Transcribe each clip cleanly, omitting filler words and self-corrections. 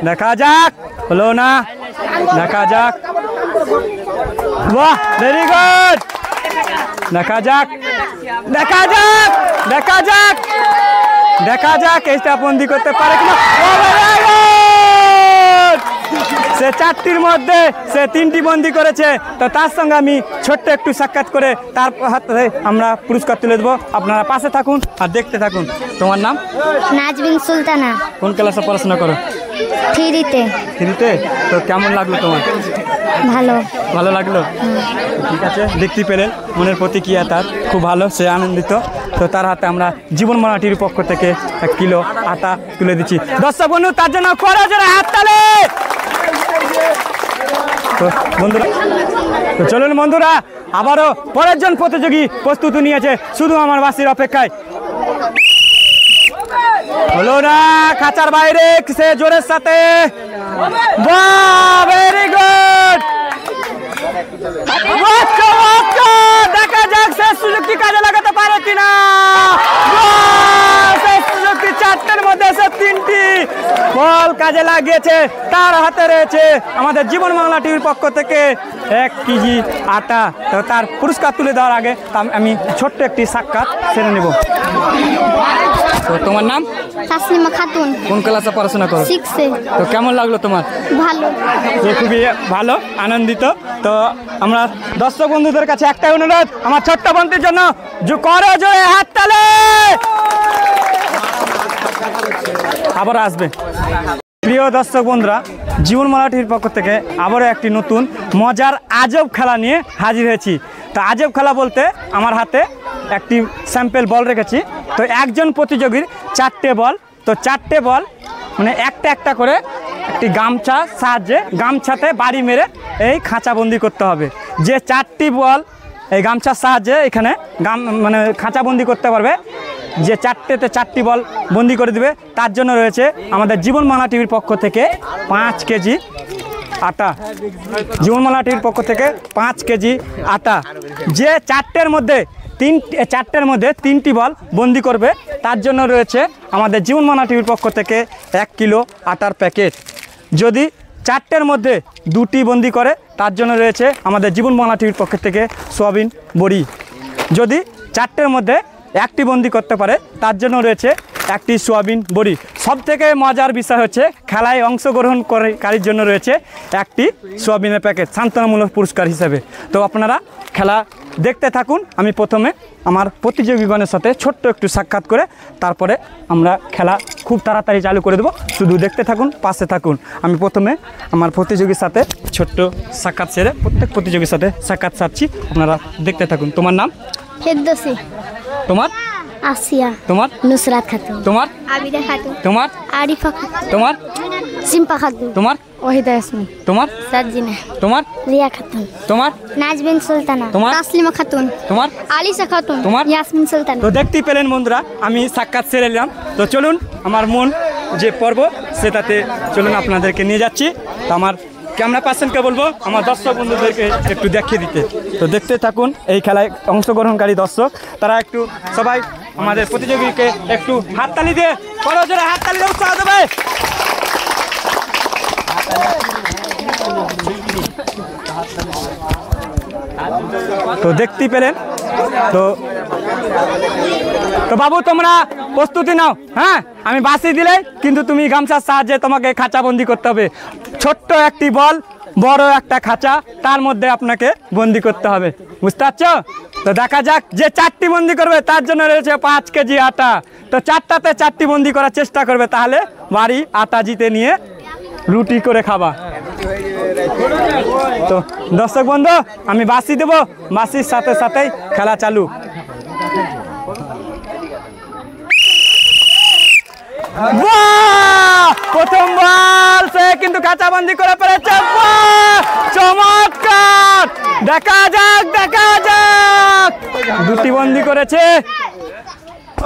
দেখা যাক, হলো না, দেখা যাক। বাহ, ভেরি গুড। দেখা যাক, দেখা যাক, দেখা যাক, দেখা যাক এইটা বন্দি করতে পারে কিনা। সে 4টির মধ্যে সে 3টি বন্দি করেছে। তো তার সঙ্গে আমি ছোট্ট একটু সাক্ষাৎ করে তার হাতে আমরা পুরস্কার তুলে দেবো। আপনারা পাশে থাকুন আর দেখতে থাকুন। তোমার নাম? নাজবিন সুলতানা। কোন ক্লাসে পড়াশোনা করো? 3তে। 3তে? তো কেমন লাগলো তোমার? ভালো। ভালো লাগলো? ঠিক আছে, দেখতে পেলেন মনের প্রতিক্রিয়া তার খুব ভালো, সে আনন্দিত। তো তার হাতে আমরা জীবন মানাটির পক্ষ থেকে 1 কিলো আটা তুলে দিচ্ছি। দর্শক বন্ধু, তার জন্য করো জোরে হাততালি। তো বন্ধুরা, তো চলুন বন্ধুরা, আবারও পরের জন প্রতিযোগী প্রস্তুতি নিয়েছে শুধু আমার বাসির অপেক্ষায়। হলো না, খাঁচার বাইরে সে জোরের সাথে। বাহ, ভেরি গুড। দেখা যাক সে সুযোগটি কাজে লাগাতে পারে কিনা। সেই সুযোগটি 4টের মধ্যে সে 3টি বল কাজে লাগিয়েছে। তার হাতে রয়েছে আমাদের জীবন বাংলা টিভির পক্ষ থেকে 1 কেজি আটা। তো তার পুরস্কার তুলে দেওয়ার আগে আমি ছোট্ট একটি সাক্ষাৎ সেরে নেব। তো তোমার নাম? তাসলিমা খাতুন। কোন ক্লাসে পড়াশোনা করো? 6-এ। তো কেমন লাগলো তোমার? ভালো। খুবই ভালো, আনন্দিত। তো আমরা দর্শক বন্ধুদের কাছে একটাই অনুরোধ, আমার ছোট্ট বন্ধুর জন্য করো জোরে হাততালি। আবার আসবে। প্রিয় দর্শক বন্ধুরা, জীবন মালাটির পক্ষ থেকে আবারও একটি নতুন মজার আজব খেলা নিয়ে হাজির হয়েছি। তো আজব খেলা বলতে আমার হাতে একটি স্যাম্পল বল রেখেছি। তো একজন প্রতিযোগীর 4টে বল। তো 4টে বল মানে একটা একটা করে একটি গামছা সাহায্যে গামছাতে বাড়ি মেরে এই খাঁচাবন্দি করতে হবে। যে 4টি বল এই গামছার সাহায্যে এখানে মানে খাঁচাবন্দি করতে পারবে, যে 4টেতে 4টি বল বন্দি করে দিবে, তার জন্য রয়েছে আমাদের জীবন বাংলা টিভির পক্ষ থেকে 5 কেজি আটা। জীবন বাংলা টিভির পক্ষ থেকে 5 কেজি আটা। যে 4টের মধ্যে 3টি বল বন্দি করবে, তার জন্য রয়েছে আমাদের জীবন বাংলা টিভির পক্ষ থেকে 1 কিলো আটার প্যাকেট। যদি 4টের মধ্যে 2টি বন্দি করে, তার জন্য রয়েছে আমাদের জীবন বাংলা টিভির পক্ষ থেকে সয়াবিন বড়ি। যদি 4টের মধ্যে 1টি বন্দি করতে পারে, তার জন্য রয়েছে 1টি সয়াবিন বড়ি। সবথেকে মজার বিষয় হচ্ছে খেলায় অংশগ্রহণকারীর জন্য রয়েছে 1টি সয়াবিনের প্যাকেট সান্ত্বনামূলক পুরস্কার হিসেবে। তো আপনারা খেলা দেখতে থাকুন। আমি প্রথমে আমার প্রতিযোগীগণের সাথে ছোট্ট একটু সাক্ষাৎ করে তারপরে আমরা খেলা খুব তাড়াতাড়ি চালু করে দেবো। শুধু দেখতে থাকুন, পাশে থাকুন। আমি প্রথমে আমার প্রতিযোগীর সাথে ছোট্ট সাক্ষাৎ সেরে প্রত্যেক প্রতিযোগীর সাথে সাক্ষাৎ সারছি, আপনারা দেখতে থাকুন। তোমার নাম? ফেরদৌসী। তোমার? আসিয়া। তোমার? নুসরাত খাতুন। তোমার? আবিদা খাতুন। তোমার? আরিফা খাতুন। তোমার? সিম্পা খাতুন। তোমার? ওহিদা ইয়াসমিন। তোমার? সাজিনা। তোমার? রিয়া খাতুন। তোমার? নাজবিন সুলতানা। তোমার? তাসলিমা খাতুন। তোমার? আলিশা খাতুন। তোমার? ইয়াসমিন সুলতানা। তো দেখতেই পেলেন বন্ধুরা, আমি সাক্ষাৎ সেরে নিলাম। তো চলুন আমার মন যে পর্ব সেটাতে চলুন আপনাদেরকে নিয়ে যাচ্ছি। তো আমার ক্যামেরা পার্সনকে বলবো আমার দর্শক বন্ধুদেরকে একটু দেখিয়ে দিতে। তো দেখতে থাকুন এই খেলায় অংশগ্রহণকারী দর্শক, তারা একটু সবাই আমাদের প্রতিযোগীকে একটু হাততালি দিয়ে করো জোরে হাততালি দিয়ে উৎসাহ দেবে। তো দেখতেই পেলেন। তো বাবু তোমরা প্রস্তুতি নাও। হ্যাঁ, আমি বাসি দিলে কিন্তু তুমি গামছার সাহায্যে তোমাকে খাঁচাবন্দি করতে হবে। ছোট্ট একটি বল, বড় একটা খাঁচা, তার মধ্যে আপনাকে বন্দি করতে হবে, বুঝতে পারছো? তো দেখা যাক যে 4টি বন্দি করবে তার জন্য রয়েছে 5 কেজি আটা। তো 4টাতে 4টি বন্দি করার চেষ্টা করবে, তাহলে বাড়ি আটা জিতে নিয়ে রুটি করে খাবা। তো দর্শক বন্ধু, আমি বাসি দেবো, বাসির সাথে সাথেই খেলা চালু। প্রথম বল সে কিন্তু খাঁচাবন্দি করে পেরেছে। চমৎকার, দেখা যাক দেখা যাক, 2টি বন্দি করেছে।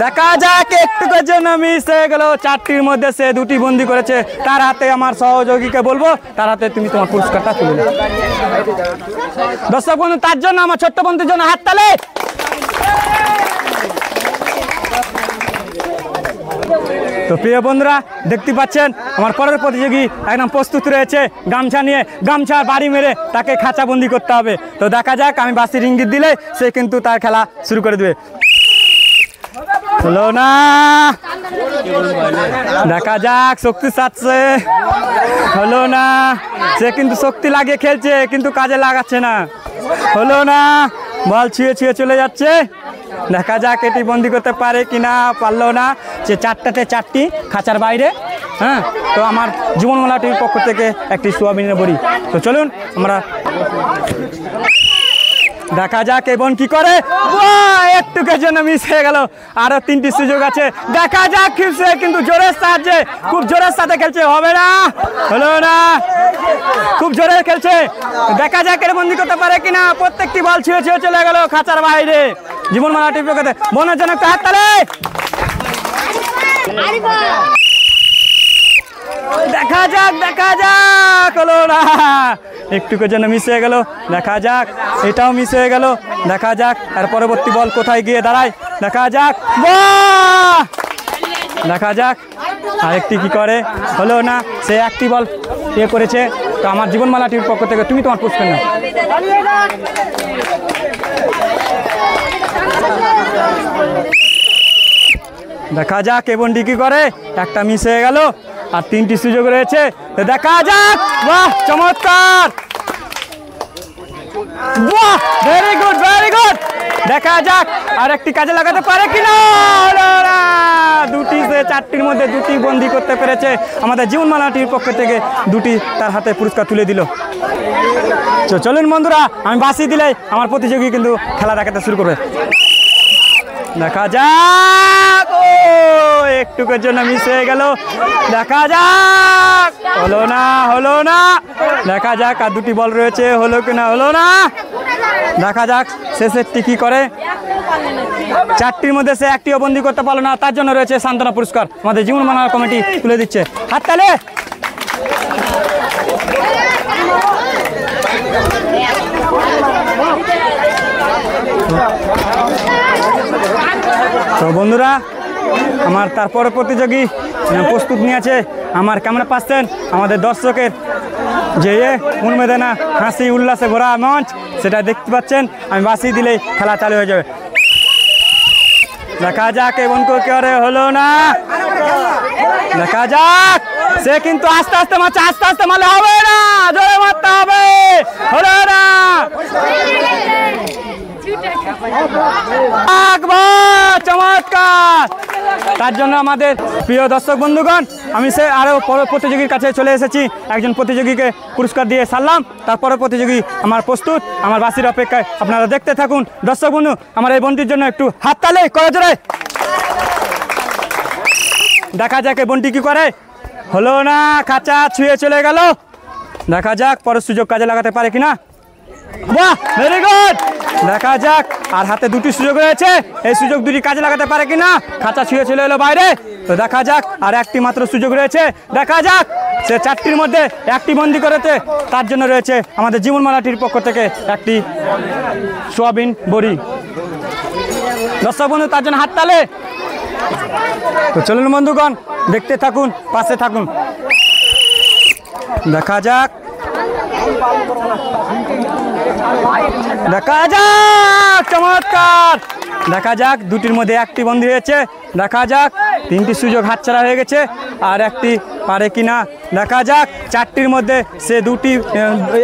দেখা যাক একটুকের জন্য মিস হয়ে গেল। 4টির মধ্যে সে 2টি বন্দি করেছে। তার হাতে আমার সহযোগীকে বলবো, তার হাতে তুমি তোমার পুরস্কারটা তুলে দাও। দর্শক বন্ধু, তার জন্য আমার ছোট্ট বন্ধুর জন্য হাততালি। তো প্রিয় বন্ধুরা দেখতে পাচ্ছেন আমার পরের প্রতিযোগী একদম প্রস্তুত রয়েছে গামছা নিয়ে, গামছার বাড়ি মেরে তাকে খাঁচাবন্দি করতে হবে। তো দেখা যাক, আমি বাঁশির ইঙ্গিত দিলে সে কিন্তু তার খেলা শুরু করে দেবে। হলো না, দেখা যাক শক্তি সাথে হলো না, সে কিন্তু শক্তি লাগিয়ে খেলছে কিন্তু কাজে লাগাচ্ছে না। হলো না, বল ছুঁয়ে ছুঁয়ে চলে যাচ্ছে। দেখা যাক এটি বন্দি করতে পারে কিনা, পারলো না। সে 4টাতে 4টি খাঁচার বাইরে। হ্যাঁ, তো আমার জীবনমালাটির পক্ষ থেকে একটি সোয়াবিনের বড়ি। তো চলুন আমরা দেখা যাক এবং কি করে। একটুকের জন্য মিস হয়ে গেল, আরো 3টি সুযোগ আছে। দেখা যাক খেলছে কিন্তু জোরের সাহায্যে, খুব জোরের সাথে খেলছে, হবে না, হলো না, খুব জোরে খেলছে। দেখা যাক এর বন্দি করতে পারে কিনা। প্রত্যেকটি বল ছুঁয়ে ছুঁয়ে চলে গেল খাঁচার বাইরে। জীবনমালা টিপে করতে বোনের জন্য একটা হাততালি। দেখা যাক, দেখা যাক, হলো না, একটুকের জন্য মিস হয়ে গেল। দেখা যাক এটাও মিস হয়ে গেল। দেখা যাক আর পরবর্তী বল কোথায় গিয়ে দাঁড়ায়। দেখা যাক, বাহ! দেখা যাক আরেকটি কি করে। হলো না, সে একটি বল ইয়ে করেছে। তো আমার জীবনমালাটির পক্ষ থেকে তুমি তোমার পুরস্কার নাও। দেখা যাক এবং কি করে। একটা মিস হয়ে গেল আর 3টি সুযোগ রয়েছে। তো দেখা যাক, বাহ চমৎকার, বাহ ভেরি গুড, ভেরি গুড। দেখা যাক আর একটি কাজে লাগাতে পারে কিনা। দুটি, সে 4টির মধ্যে 2টি বন্দি করতে পেরেছে। আমাদের জীবনমালাটির পক্ষ থেকে 2টি তার হাতে পুরস্কার তুলে দিল। তো চলুন বন্ধুরা, আমি বাঁশি দিলে আমার প্রতিযোগী কিন্তু খেলা দেখাতে শুরু করবে। দেখা যাক, ও একটুকের জন্য মিস হয়ে গেল। দেখা যাক, হলো না, হলো না। দেখা যাক আর 2টি বল রয়েছে, হলো কিনা, হলো না। দেখা যাক শেষেরটি কি করে। 4টির মধ্যে সে একটিও বন্দি করতে পারলো না, তার জন্য রয়েছে সান্ত্বনা পুরস্কার। আমাদের জীবনমালা কমিটি তুলে দিচ্ছে, হাততালি। তো বন্ধুরা, আমার তারপরে প্রতিযোগী প্রস্তুত নিয়ে আছে। আমার কেমন পাচ্ছেন আমাদের দর্শকের যে উন্মেদনা, হাসি উল্লাসে ভরা মঞ্চ, সেটা দেখতে পাচ্ছেন। আমি বাঁশি দিলেই খেলা চালু হয়ে যাবে। দেখা যাক এবং করে, হলো না। দেখা যাক, সে কিন্তু আস্তে আস্তে মারছে, আস্তে আস্তে মারলে হবে না, জোরে মারতে হবে। হলো না, চমৎকার। তার জন্য আমাদের প্রিয় দর্শক বন্ধুগণ, আমি সে আরো প্রতিযোগীর কাছে চলে এসেছি। একজন প্রতিযোগীকে পুরস্কার দিয়ে সারলাম, তারপরে প্রতিযোগী আমার প্রস্তুত, আমার বাঁশির অপেক্ষায়। আপনারা দেখতে থাকুন দর্শক বন্ধু। আমার এই বন্টির জন্য একটু হাততালি করে জোরে। দেখা যাক এই বন্টি কি করে। হলো না, খাঁচা ছুঁয়ে চলে গেল। দেখা যাক পরের সুযোগ কাজে লাগাতে পারে কিনা। বাহ ভেরি গুড। দেখা যাক আর হাতে 2টি সুযোগ রয়েছে, এই সুযোগ 2টি কাজে লাগাতে পারে কিনা। খাঁচা ছুঁয়ে চলে এলো বাইরে। তো দেখা যাক আর একটি মাত্র সুযোগ রয়েছে। দেখা যাক সে 4টির মধ্যে 1টি বন্দি করেছে, তার জন্য রয়েছে আমাদের জীবনমালাটির পক্ষ থেকে একটি সোয়াবিন বড়ি। দর্শক বন্ধু তার জন্য হাততালি। তো চলুন বন্ধুগণ, দেখতে থাকুন, পাশে থাকুন। দেখা যাক, দেখা যাক, চমৎকার। দেখা যাক 2টির মধ্যে 1টি বন্দি হয়েছে। দেখা যাক 3টি সুযোগ হাতছাড়া হয়ে গেছে, আর একটি পারে কিনা। দেখা যাক 4টির মধ্যে সে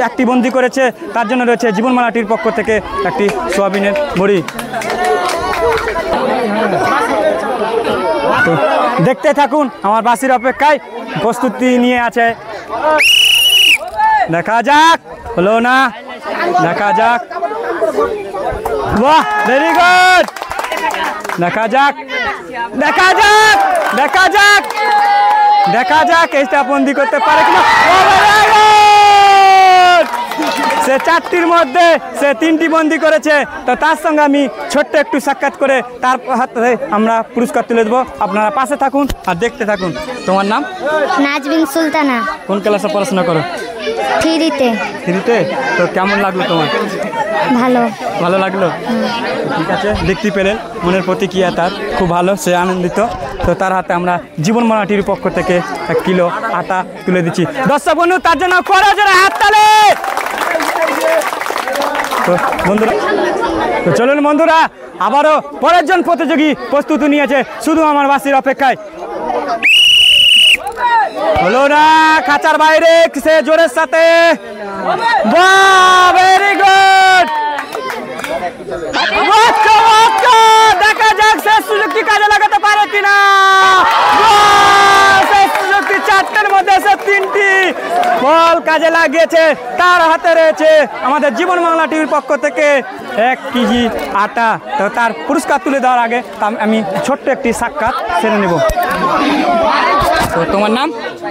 1টি বন্দি করেছে, তার জন্য রয়েছে জীবনমালাটির পক্ষ থেকে একটি সোয়াবিনের বড়ি। তো দেখতে থাকুন, আমার বাঁশির অপেক্ষায় প্রস্তুতি নিয়ে আছে। দেখা যাক, হলো না। দেখা যাক, বাহ ভেরি গুড। দেখা যাক, দেখা যাক, দেখা যাক, দেখা যাক এইটা বন্দি করতে পারে কিনা। সে 4টির মধ্যে সে 3টি বন্দি করেছে। তো তার সঙ্গে আমি ছোট্ট একটু সাক্ষাৎ করে তার হাতে আমরা পুরস্কার তুলে দেবো। আপনারা পাশে থাকুন আর দেখতে থাকুন। তোমার নাম? নাজবিন সুলতানা। কোন ক্লাসে পড়াশোনা করো? 3তে। 3তে। তো কেমন লাগলো তোমার? ভালো। ভালো লাগলো, ঠিক আছে। দেখতে পেলেন মনের প্রতিক্রিয়া তার খুব ভালো, সে আনন্দিত। তো তার হাতে আমরা জীবনমালা টিভির পক্ষ থেকে 1 কিলো আটা তুলে দিচ্ছি। দর্শক বন্ধু তার জন্য করে জোরে হাততালি। তো বন্ধুরা, তো চলুন বন্ধুরা, আবারও পরের জন প্রতিযোগী প্রস্তুতি নিয়েছে শুধু আমার বাসির অপেক্ষায়। হলো না, খাঁচার বাইরে সে জোরের সাথে, বাহ ভেরি গুড, দেখা যাক শেষ সুযোগটি কাজে লাগাতে পারে কিনা। শেষ সুযোগটি 4টের মধ্যে সে 3টি বল কাজে লাগিয়েছে। তার হাতে রয়েছে আমাদের জীবন বাংলা টিভির পক্ষ থেকে 1 কেজি আটা। তো তার পুরস্কার তুলে দেওয়ার আগে আমি ছোট্ট একটি সাক্ষাৎ সেরে নেব। তো তোমার নাম?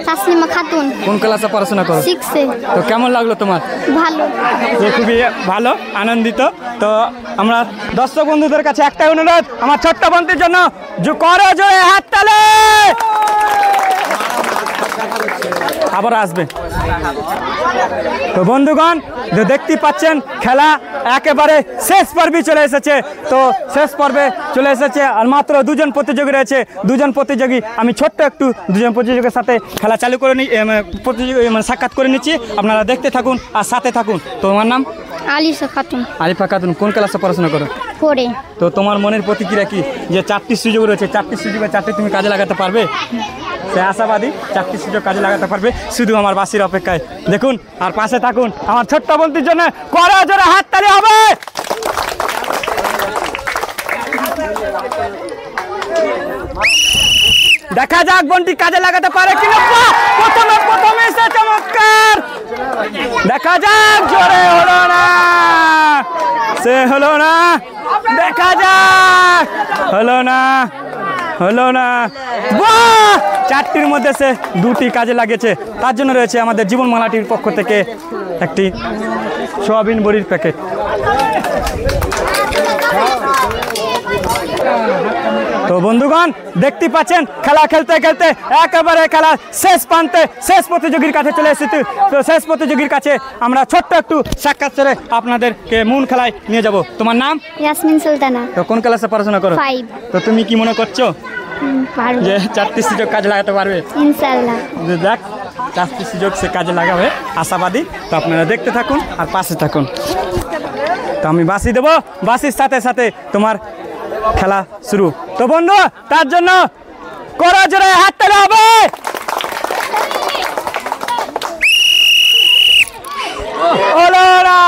তাসলিমা খাতুন, কোন ক্লাসে পড়াশোনা করো? 6-এ। তো কেমন লাগলো তোমার? ভালো। তো খুবই ভালো, আনন্দিত। তো আমরা দর্শক বন্ধুদের কাছে একটাই অনুরোধ, আমার ছোট্ট বোনটির জন্য করো জোরে হাততালি। আবার আসবে। তো বন্ধুগণ, দেখতে পাচ্ছেন খেলা একেবারে শেষ পর্বে চলে এসেছে। তো শেষ পর্বে চলে এসেছে আর মাত্র 2জন প্রতিযোগী রয়েছে। 2জন প্রতিযোগী আমি ছোট্ট একটু 2জন প্রতিযোগীর সাথে খেলা চালু করে সাক্ষাৎ করে নিচ্ছি। আপনারা দেখতে থাকুন আর সাথে থাকুন। তো আমার নাম? আলিশা খাতুন। আলিফা খাতুন, কোন ক্লাসে পড়াশোনা করো? 4-এ। তো তোমার মনের প্রতিক্রিয়া কি যে 4টি সুযোগ রয়েছে, 4টি সুযোগে 4টি তুমি কাজে লাগাতে পারবে? সে আশাবাদী 4টি সুযোগ কাজে লাগাতে পারবে শুধু আমার বাসির অপেক্ষায়। দেখুন আর পাশে থাকুন, আমার ছোট্ট বোনটির জন্য করো জোরে হাততালি হবে। দেখা যাক বোনটি কাজে লাগাতে পারে কিনা। প্রথমে সে চমৎকার, দেখা যাক, জোরে হলো না, সে হলো না, দেখা যাক, হলো না, হলো না। বাহ, 4টির মধ্যে সে 2টি কাজে লাগিয়েছে। তার জন্য রয়েছে আমাদের জীবন মালাটির পক্ষ থেকে একটি সোয়াবিন বড়ির প্যাকেট। তো বন্ধুগণ দেখতে পাচ্ছেন খেলা খেলতে খেলতে একেবারে খেলা শেষ প্রান্তে শেষ প্রতিযোগীর কাছে চলে এসেছি। তো শেষ প্রতিযোগীর কাছে আমরা ছোট্ট একটু সাক্ষাৎ করে আপনাদেরকে মূল খেলায় নিয়ে যাব। তোমার নাম? ইয়াসমিন সুলতানা। তো কোন ক্লাসে পড়াশোনা করো? 5। তো তুমি কি মনে করছো পারবো যে 4টি সুযোগ কাজে লাগাতে পারবে? ইনশাআল্লাহ। দেখ 4টি সুযোগ সে কাজে লাগাবে, আশাবাদী। তো আপনারা দেখতে থাকুন আর পাশে থাকুন। তো আমি বাঁশি দেবো, বাঁশির সাথে সাথে তোমার খেলা শুরু। তো বন্ধু তার জন্য করো জোরে হাততালি হবে। হলো না,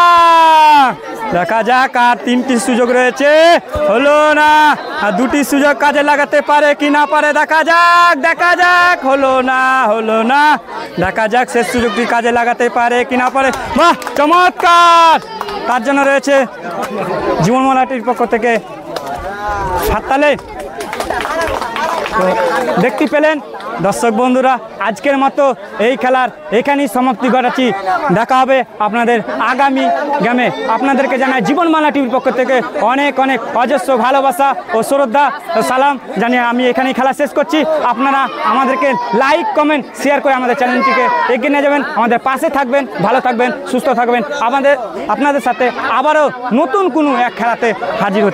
দেখা যাক আর 3টি সুযোগ রয়েছে, হলো না। আর 2টি সুযোগ কাজে লাগাতে পারে কি না পারে দেখা যাক, দেখা যাক, হলো না, হলো না, দেখা যাক শেষ সুযোগটি কাজে লাগাতে পারে কি না পারে। বাহ চমৎকার, তার জন্য রয়েছে জীবন মালাটির পক্ষ থেকে হাততালি। তো দেখতে পেলেন দর্শক বন্ধুরা, আজকের মতো এই খেলার এখানেই সমাপ্তি ঘটাচ্ছি। দেখা হবে আপনাদের আগামী গেমে। আপনাদেরকে জানাই জীবনমালা টিভির পক্ষ থেকে অনেক অনেক অজস্র ভালোবাসা ও শ্রদ্ধা ও সালাম জানিয়ে আমি এখানেই খেলা শেষ করছি। আপনারা আমাদেরকে লাইক কমেন্ট শেয়ার করে আমাদের চ্যানেলটিকে এগিয়ে নিয়ে যাবেন, আমাদের পাশে থাকবেন, ভালো থাকবেন, সুস্থ থাকবেন। আপনাদের সাথে আবারও নতুন কোনো এক খেলাতে হাজির হচ্ছে।